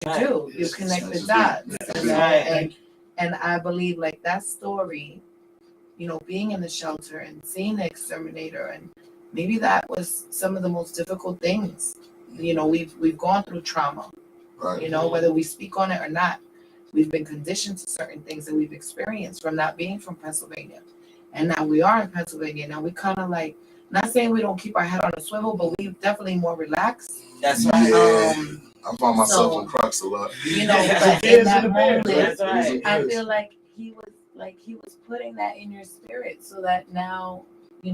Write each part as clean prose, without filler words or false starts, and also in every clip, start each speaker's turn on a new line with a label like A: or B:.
A: do. You connect the dots. And I believe like that story, being in the shelter and seeing the exterminator, and maybe that was some of the most difficult things. We've gone through trauma, whether we speak on it or not. We've been conditioned to certain things that we've experienced from not being from Pennsylvania. And now we are in Pennsylvania. Now we kind of like, not saying we don't keep our head on a swivel, but we're definitely more relaxed.
B: That's right.
C: Yeah. I find myself in crux a lot.
A: But in that moment,
B: That's right.
A: I feel like he was putting that in your spirit so that now, you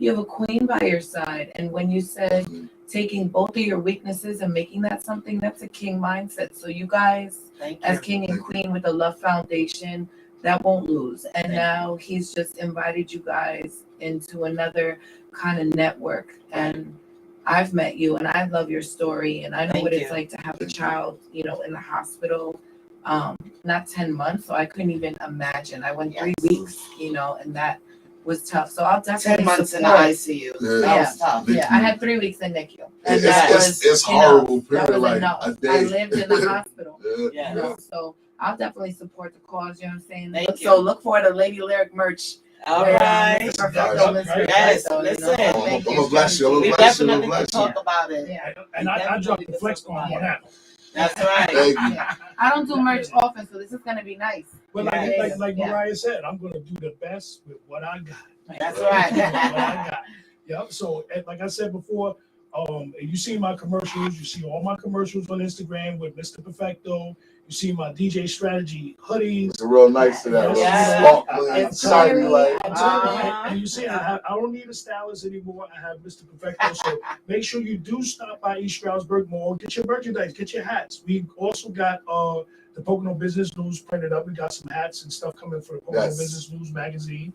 A: have a queen by your side. And when you said taking both of your weaknesses and making that something, that's a king mindset. So you guys, as king and queen with the Love Foundation, that won't lose. And now he's just invited you guys into another kind of network. And I've met you and I love your story. And I know what it's like to have a child, in the hospital, not 10 months. So I couldn't even imagine. I went 3 weeks, and that was tough. So I'll definitely
B: 10 months
A: support.
B: in the ICU. That was tough.
A: Yeah, I had 3 weeks in NICU. And
C: it's horrible.
A: That was
C: like
A: enough.
C: a day.
A: I lived in the hospital. So I'll definitely support the cause. You know what I'm saying? So look for the Lady Lyric merch.
B: All right.
A: Yes,
B: listen.
C: I'm gonna bless you.
B: We definitely can talk about it.
D: Yeah. And I dropped the flex on that.
B: That's right.
A: I don't do merch often, so this is gonna be nice.
D: But like Mariah said, I'm gonna do the best with what I got.
B: That's right.
D: What I got. Yep. So like I said before, you see my commercials. You see all my commercials on Instagram with Mr. Perfecto. You see my DJ Strategy hoodies.
C: It's real nice to that.
A: It's shiny,
D: And you see, I don't need a stylist anymore. I have Mr. Perfecto. So make sure you do stop by East Stroudsburg Mall. Get your merchandise. Get your hats. We also got the Pocono Business News printed up. We got some hats and stuff coming for the Pocono Business News magazine.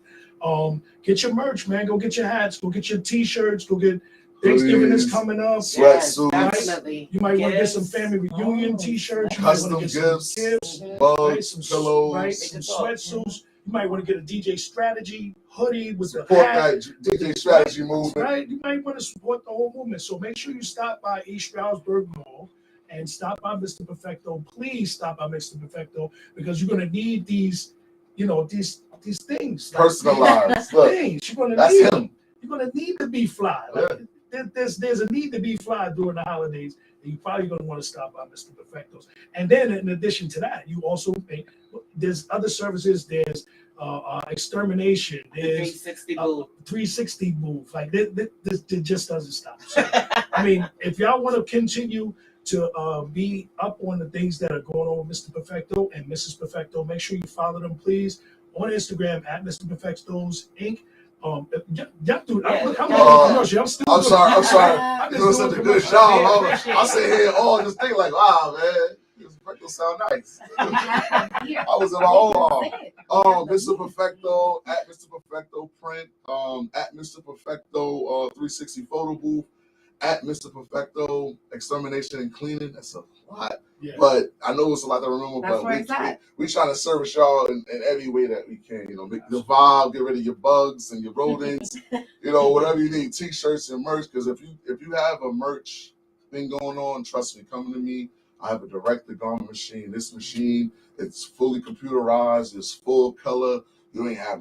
D: Get your merch, man. Go get your hats. Go get your T-shirts. Go get. Thanksgiving is coming up.
C: Sweatsuits.
B: Definitely.
D: You might want to get some family reunion T-shirts. You
C: Custom
D: might want to get
C: gifts,
D: some gifts,
C: bugs,
D: some
C: pillows,
D: some sweatsuits. You might want to get a DJ Strategy hoodie with
C: support
D: the hat.
C: that DJ Strategy movement.
D: Right? You might want to support the whole movement. So make sure you stop by East Stroudsburg Mall and stop by Mr. Perfecto. Please stop by Mr. Perfecto because you're going to need these, these things.
C: Personalized.
D: Look, things. You're going to
C: that's
D: need
C: him.
D: You're going to need to be fly. There's a need to be fly during the holidays, and you're probably going to want to stop by Mr. Perfecto's. And then, in addition to that, you also there's other services. There's extermination. There's 360 booth. Like this just doesn't stop. So, I mean, if y'all want to continue to be up on the things that are going on with Mr. Perfecto and Mrs. Perfecto, make sure you follow them, please, on Instagram at Mr. Perfecto's Inc. I'm
C: sorry. I'm doing such a good job. I sit here all just thinking like, wow, man, this Perfecto sound nice. I was in my own Mr. Perfecto at Mr. Perfecto Print, at Mr. Perfecto 360 Photo Booth, at Mr. Perfecto Extermination and Cleaning. That's a lot. Yeah. But I know it's a lot to remember. But we trying to service y'all in every way that we can. Make the vibe, get rid of your bugs and your rodents. Whatever you need, T-shirts and merch. Because if you have a merch thing going on, trust me, come to me. I have a direct-to-garment machine. This machine, it's fully computerized. It's full color. You don't have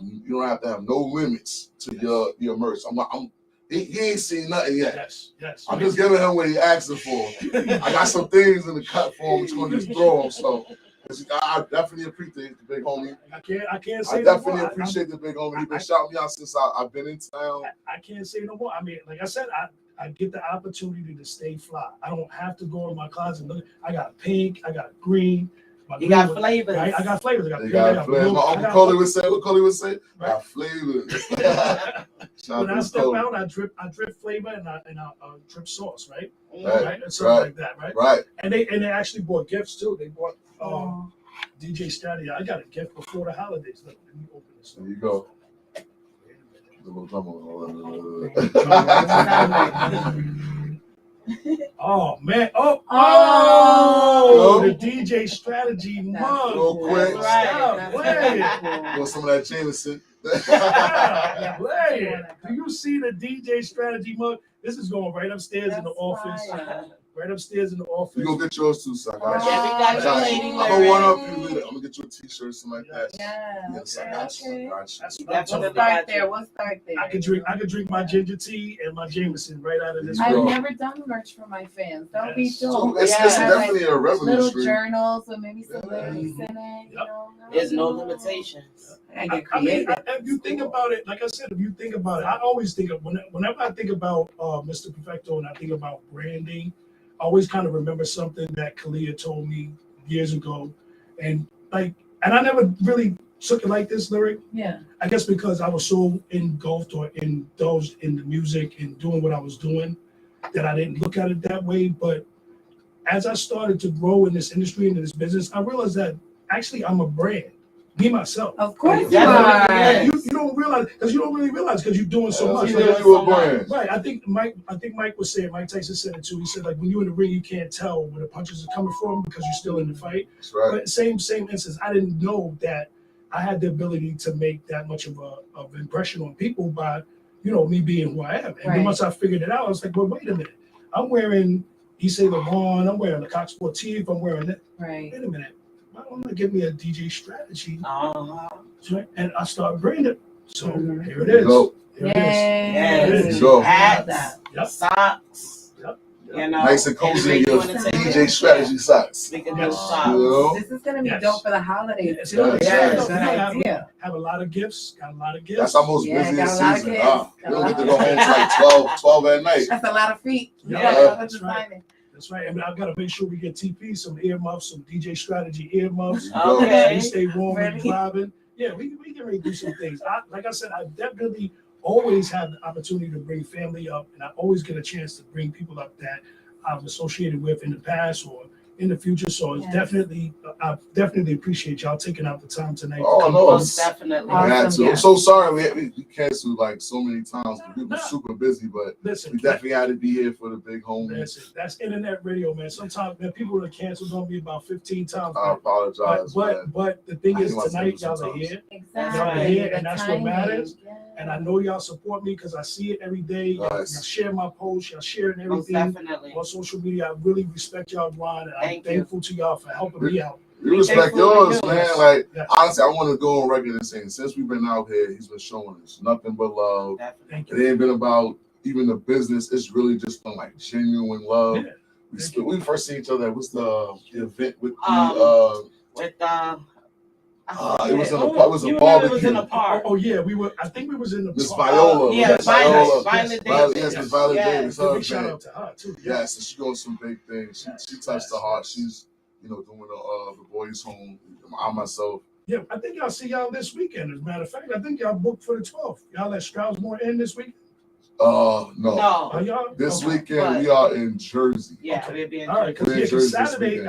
C: to have no limits to your merch. He ain't seen nothing yet.
D: Yes.
C: I'm just giving him what he asking for. I got some things in the cut for him, which I'm gonna just throw him. So I definitely appreciate the big homie.
D: I can't say
C: I definitely appreciate the big homie. He's been shouting me out since I've been in town.
D: I can't say no more. I mean, like I said, I get the opportunity to stay fly. I don't have to go to my closet and look. I got pink, I got green.
B: You got flavors.
D: Right? I got flavors.
C: I got flavors. My Uncle Coley would say, right? I got flavors.
D: When I step out, I drip flavor and I drip sauce, right? Right? And something like that, right?
C: Right.
D: And they actually bought gifts too. They bought DJ Strategy. I got a gift before the holidays. Look, let me open this.
C: There you go.
D: Oh man! Oh! The DJ Strategy mug.
C: Real quick.
B: Right.
C: Want some of that Jameson?
D: Do you see the DJ Strategy mug? This is going right upstairs in the office. right upstairs in the office.
C: You gonna get yours too, son. I got you.
B: Yeah, we got
C: I got
B: you,
C: you.
B: lady.
C: I'm gonna one up you with it. I'm gonna get you a t-shirt, something like that.
A: Yeah.
C: Yes, I got you. I got you.
D: That's
B: You
D: what I'm
B: definitely
D: talking
A: We'll
D: about.
A: start there. We'll start there.
D: I could drink my ginger tea and my Jameson right out of this.
C: There
A: I've
C: you go.
A: never done merch for my fans. That would be
D: Yes.
A: dope.
C: It's
A: Yeah,
C: definitely a revenue
A: little
C: stream.
A: journals with maybe some
C: Yeah.
A: lyrics in it. You
D: Yep.
A: know,
B: There's no limitations.
A: I get
D: I mean,
A: creative.
D: if you think about it, like I said, if you think about it, I always think of whenever I think about Mr. Perfecto and I think about branding, I always kind of remember something that Kalia told me years ago, and I never really took it like this lyric.
A: Yeah.
D: I guess because I was so engulfed or indulged in the music and doing what I was doing that I didn't look at it that way. But as I started to grow in this industry and in this business, I realized that actually I'm a brand. Me myself.
A: Of course you
B: Definitely,
A: are.
B: yes.
D: You don't realize because you don't really realize because you're doing so much.
C: You
D: Like,
C: know you a brand.
D: right. I think Mike was saying, Mike Tyson said it too. He said like when you're in the ring, you can't tell where the punches are coming from because you're still in the fight.
C: That's right.
D: But same instance, I didn't know that I had the ability to make that much of an impression on people by, me being who I am. And then
A: Right.
D: once I figured it out, I was like, well, wait a minute. I'm wearing Yves Saint Laurent, I'm wearing the Coq Sportif, I'm wearing that.
A: Right.
D: Wait a minute. Why don't I give me a DJ strategy?
B: Uh-huh.
D: Right? And I start bringing it. So
A: Mhm.
D: here it is.
C: Go.
D: Here it is.
B: Yes.
D: There it is.
C: Go.
B: Hats,
D: Yep.
B: socks,
D: Yep.
B: you know.
C: Nice and cozy in
B: radio
C: your
B: entertainment.
C: DJ strategy socks.
B: We can do
D: Yes.
B: socks.
C: You know?
A: This is gonna be
D: Yes.
A: dope for the holidays.
D: Yes,
A: too.
D: it is.
A: Yes,
B: Good
A: idea.
D: Have a lot of gifts. Got a lot of gifts.
C: That's our most
A: Yeah,
C: busiest
A: got a lot of
C: season.
A: kids.
C: We don't get to go home till like 12 at night.
A: That's a lot of feet.
D: Yeah,
A: Yeah,
D: that's right.
A: timing.
D: That's right. And I've got to make sure we get TP, some earmuffs, some DJ strategy earmuffs.
B: Okay.
D: We stay warm and
A: Ready?
D: vibing. Yeah, we can really do some things. Like I said, I definitely always have the opportunity to bring family up, and I always get a chance to bring people up that I've associated with in the past or in the future. So it's
A: Yes.
D: I definitely appreciate y'all taking out the time tonight.
C: Oh,
D: to come
C: no,
D: on.
B: Most definitely.
C: We had
A: Awesome,
C: to.
A: yeah.
C: I'm so sorry we canceled like so many times. We were super busy, but
D: Listen,
C: we definitely had to be here for the big homie.
D: that's internet radio, man. Sometimes, man, people that canceled on me about 15 times.
C: I apologize, man.
D: But the thing
C: I
D: is,
C: think I said
D: tonight
C: it
D: y'all are
C: sometimes.
D: here,
A: Exactly.
B: Y'all are
D: here,
A: The
D: and that's what
A: timing.
D: matters.
A: Yeah.
D: and I know y'all support me because I see it every day. Y'all
C: Nice.
D: share my posts, y'all sharing
B: Most
D: everything
B: definitely.
D: on social media. I really respect y'all, Ron, and I'm
B: Thank you.
D: thankful to y'all for helping me out.
C: You respect
B: Thankful to
C: yours,
B: you.
C: man. Like,
D: Yes.
C: honestly, I want to go on record and saying, since we've been out here, he's been showing us nothing but love.
B: Definitely.
D: Thank
C: It
D: you.
C: ain't been about even the business. It's really just been like genuine love.
D: Yeah.
C: We first seen each other. What's the event with the
B: With
C: it was in a
B: Oh,
C: it was a
B: you remember it was
C: barbecue.
B: in a park.
D: Oh yeah, I think we was in the
C: Miss
D: park.
C: Viola.
B: Yeah,
C: Miss Viola.
B: Violet
C: Violet,
B: Davis.
C: yes, Miss Violet
B: Yes.
C: Davis.
D: So
C: Her
D: big shout
C: event.
D: out to her too.
C: Yes, and she doing some big things. She touched the heart. She's doing the boys' home. I myself.
D: Yeah, I think y'all see y'all this weekend. As a matter of fact, I think y'all booked for the 12th. Y'all at Stroudsmore Inn this week?
C: No.
D: Are y'all?
C: This
D: Okay.
C: weekend we are in Jersey.
B: Yeah,
D: Okay.
B: we'll be in
D: All right,
C: We're in
D: because
C: Jersey this
D: Saturday,
C: weekend.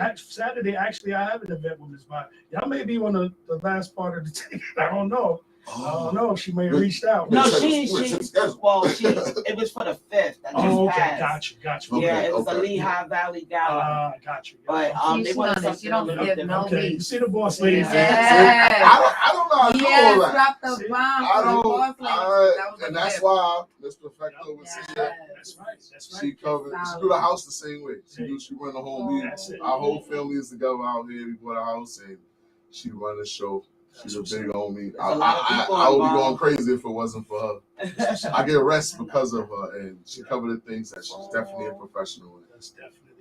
D: actually, I have an event with Miss Violet. Y'all may be on the last part of the ticket. I don't know. I don't know. She may have reached out.
B: No,
C: We're
B: she-
C: checking schedule.
B: Well, it was for the 5th. That just
D: Oh, okay.
B: passed.
D: Got you.
B: Yeah, it was
C: Okay.
B: a Lehigh Valley Gala.
D: Got you.
B: But they
A: She's
B: wanted
A: on it.
B: something
A: She don't
B: a little
A: give
B: different.
A: no
D: Okay, you
A: beats.
D: see the boss lady.
A: Yes.
C: I don't know how to
A: Yes,
C: do all that.
A: drop the
D: See?
A: bomb
C: I
A: for the
C: don't.
A: boss lady. That was
C: And
A: a
C: that's
A: gift.
C: why Miss Perfecto was
A: Yes.
C: here.
D: That's right.
C: She covered. She do the house the same way. She run the home. We,
D: That's it.
C: our whole family is together out here. We bought a house and she run the show. She's a big homie.
B: There's a lot of people
C: I would be going
B: involved.
C: crazy if it wasn't for her. I get rest because of her, and she covered the things that she's definitely a professional in.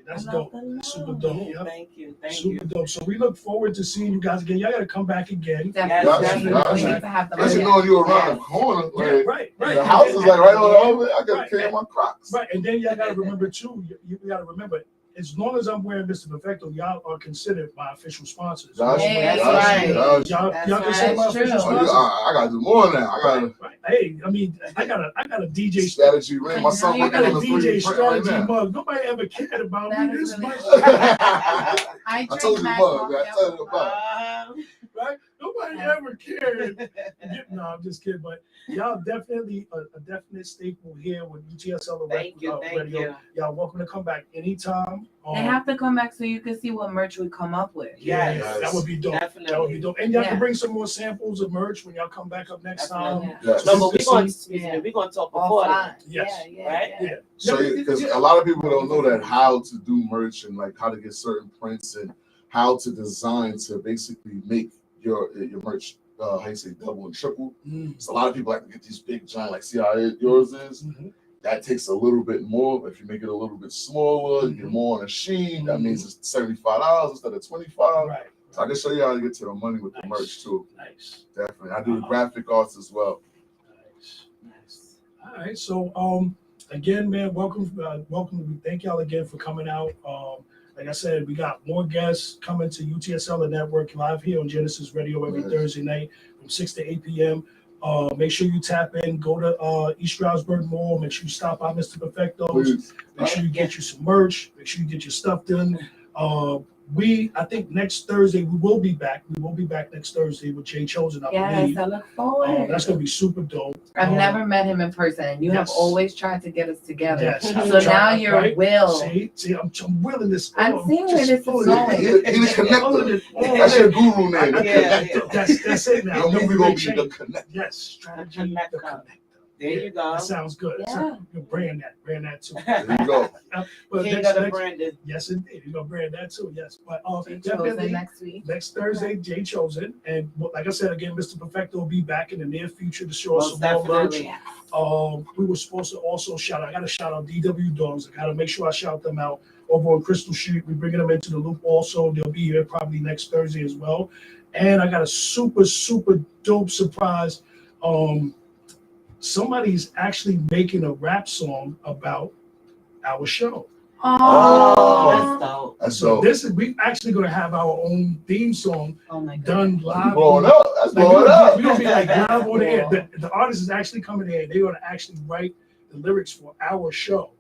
D: That's dope. That's super dope. Yep.
B: Thank you. Thank
D: Super
B: you.
D: dope. So we look forward to seeing you guys again. Y'all got to come back again.
A: Definitely.
B: Definitely.
A: We need to have the
C: Especially knowing you around the corner, like
D: Right.
C: the house is like right over. I gotta
D: Right.
C: carry my Crocs.
D: Right, and then y'all got to remember too. You got to remember, as long as I'm wearing Mr. Perfecto, y'all are considered my official sponsors.
C: That's
A: Hey,
B: that's
A: right.
C: That's
D: Y'all
B: That's
D: consider
B: right.
D: my
A: That's
D: official
A: true.
D: sponsors.
C: I gotta do more now. I gotta
D: Right. Hey, I mean, I got a DJ
C: strategy ring. My son
A: I
D: I
C: working
D: got a
C: on the
D: DJ
C: 3D print right
D: strategy
C: now.
D: mug. Nobody ever cared about
A: That
D: me
A: is
D: this
A: really
D: much.
A: cool. I
C: I told you the mug. I told you the mug.
B: Uh,
D: Right? Nobody ever cared. No, I'm just kidding. But y'all definitely a definite staple here with UTSL
B: Thank you.
D: Radio. Y'all welcome to come back anytime.
A: They have to come back so you can see what merch we come up with.
B: Yes.
D: That would be dope.
B: Definitely.
D: That would be dope. And y'all
A: Yeah.
D: can bring some more samples of merch when y'all come back up next
B: Definitely.
D: time.
C: Yes.
B: No, but
A: Yeah.
B: we're going to talk before that.
A: Offline.
D: Yes.
B: Right?
D: Yeah.
C: So, because a lot of people don't know that how to do merch and like how to get certain prints and how to design to basically make your merch, how you say, double and triple. So a lot of people like to get these big giant, like see how yours is.
D: Mhm.
C: That takes a little bit more. If you make it a little bit smaller, you get more on a sheet. That means it's $75 instead of $25.
D: Right.
C: So I can show you how to get to the money with the merch too.
D: Nice.
C: Definitely, I do the graphic arts as well.
D: Nice. All right. So again, man, welcome. We thank y'all again for coming out. Like I said, we got more guests coming to UTSL the Network live here on Gynesis Radio every Thursday night from 6 to 8 p.m. Make sure you tap in, go to East Stroudsburg Mall. Make sure you stop by Mr. Perfecto's.
C: Please.
D: Make sure you get you some merch. Make sure you get your stuff done. I think next Thursday we will be back. We will be back next Thursday with Jay Chosen, I believe.
A: Yes, I look forward.
D: That's gonna be super dope.
A: I've never met him in person, and you have
D: Yes.
A: always tried to get us together.
D: Yes.
A: So now your
D: Right?
A: will.
D: See, I'm willing this.
A: I'm seeing where this is
D: pulling
A: going.
D: it.
C: He the connector.
D: Oh,
C: That's your guru name. The
B: Yeah,
C: connector.
D: That's it now.
C: Your movie gonna be the
D: Change.
C: connector.
D: Yes, strategy.
B: The
D: The
B: connector.
D: connector.
B: There you go.
D: That sounds good.
A: Yeah.
D: You brand that too.
C: There you go.
D: But
B: King
D: next,
B: of the
D: next,
B: Brandon.
D: yes, indeed. You're gonna brand that too. Yes, but
A: Jay Chosen
D: definitely
A: next week.
D: next Thursday, Jay Chosen, and like I said again, Mr. Perfecto will be back in the near future to show us
B: Most
D: some more merch.
B: definitely.
D: We were supposed to also I got to shout out DW Dogs. I got to make sure I shout them out over on Crystal Street. We're bringing them into the loop also. They'll be here probably next Thursday as well. And I got a super dope surprise. Somebody's actually making a rap song about our show.
B: Oh, that's dope.
C: That's
D: So
C: so.
D: we actually going to have our own theme song
A: Oh my God.
D: done live.
C: Blowing up. That's
D: Like,
C: blowing up.
D: we're gonna be like live on the air. The artist is actually coming in. They're gonna actually write the lyrics for our show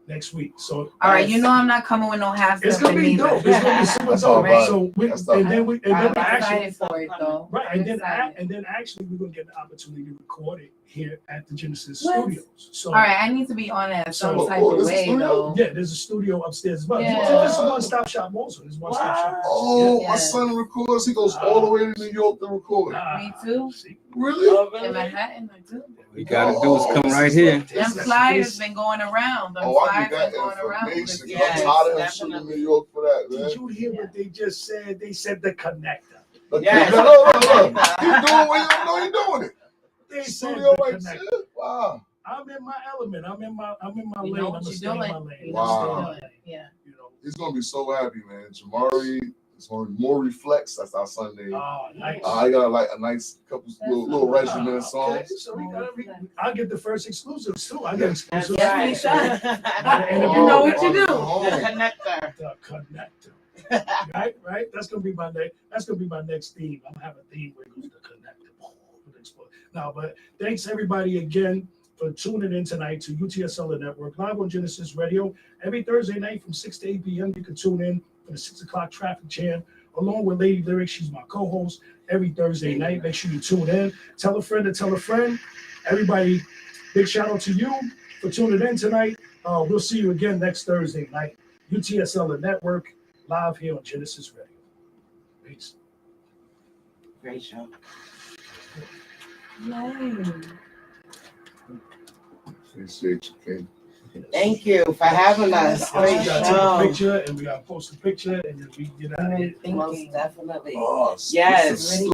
D: next week. So
A: All right, you know I'm not coming with no half
D: it's gonna be dope. It's gonna be super
C: That's all
D: dope.
C: about it.
D: So
C: That's all
D: and then we
A: I'm
D: actually
A: excited for it though.
D: right,
A: I'm
D: and
A: excited.
D: then actually we're gonna get the opportunity to record it here at the Gynesis
A: What?
D: Studios. So
A: All right, I need to be on it some
D: So-
A: type
C: oh,
A: of
C: this is
A: way
C: studio?
A: though.
D: yeah, there's a studio upstairs as well.
A: Yeah.
D: It's a one-stop shop also. It's one-stop shop.
C: Oh,
A: Yeah.
C: my son records. He goes all the way to New York to record.
A: Me too.
D: See?
C: Really?
B: Oh,
A: In
B: really?
A: Manhattan, I do.
E: We gotta do is come right here.
A: Them flyers been going around. Them
C: Oh, I
A: flyers
C: need that
A: been going around.
C: information.
B: Yes,
C: I'm tired of him shooting in
B: definitely.
C: New York for that, man.
D: Did you hear what they just said? They said the connector.
C: Look,
B: Yes.
C: look. He's doing what you know he's doing it.
D: They said
C: Studio
D: the
C: right
D: connector.
C: there. Wow.
D: I'm in my element. I'm in my
A: You
D: lane.
A: know
D: I'm
A: what
D: gonna
A: you're
D: stay in my
A: doing.
D: lane.
A: You
C: Wow.
A: know what
D: Stay
A: you're
D: in
A: doing. Yeah.
D: You know.
C: He's gonna be so happy, man. Jamari is gonna be more reflex. That's our Sunday.
D: Oh, nice.
C: I got like a nice couple little regimen of songs.
D: Okay, so I'll get the first exclusives too. I get
B: That's
D: exclusives.
A: Yes,
B: right.
A: we
D: And if
A: You know what you do.
B: The connector.
D: The connector. Right. That's gonna be my next. That's gonna be my next theme. I'm gonna have a theme where it goes the connector. Now, but thanks everybody again for tuning in tonight to UTSL the Network live on Gynesis Radio every Thursday night from 6 to 8 p.m. You can tune in for the 6 o'clock traffic jam along with Lady Lyric. She's my co-host every Thursday night. Make sure you tune in. Tell a friend to tell a friend. Everybody, big shout out to you for tuning in tonight. We'll see you again next Thursday night. UTSL the Network live here on Gynesis Radio. Peace.
B: Great show.
A: Yay.
C: Appreciate you, King.
B: Thank you for having us.
D: We
B: Great
D: gotta take a
B: show.
D: picture and we gotta post a picture and then we get out of here.
A: Thank
B: Most
A: you.
B: definitely.
C: Oh,
B: Yes.
C: this is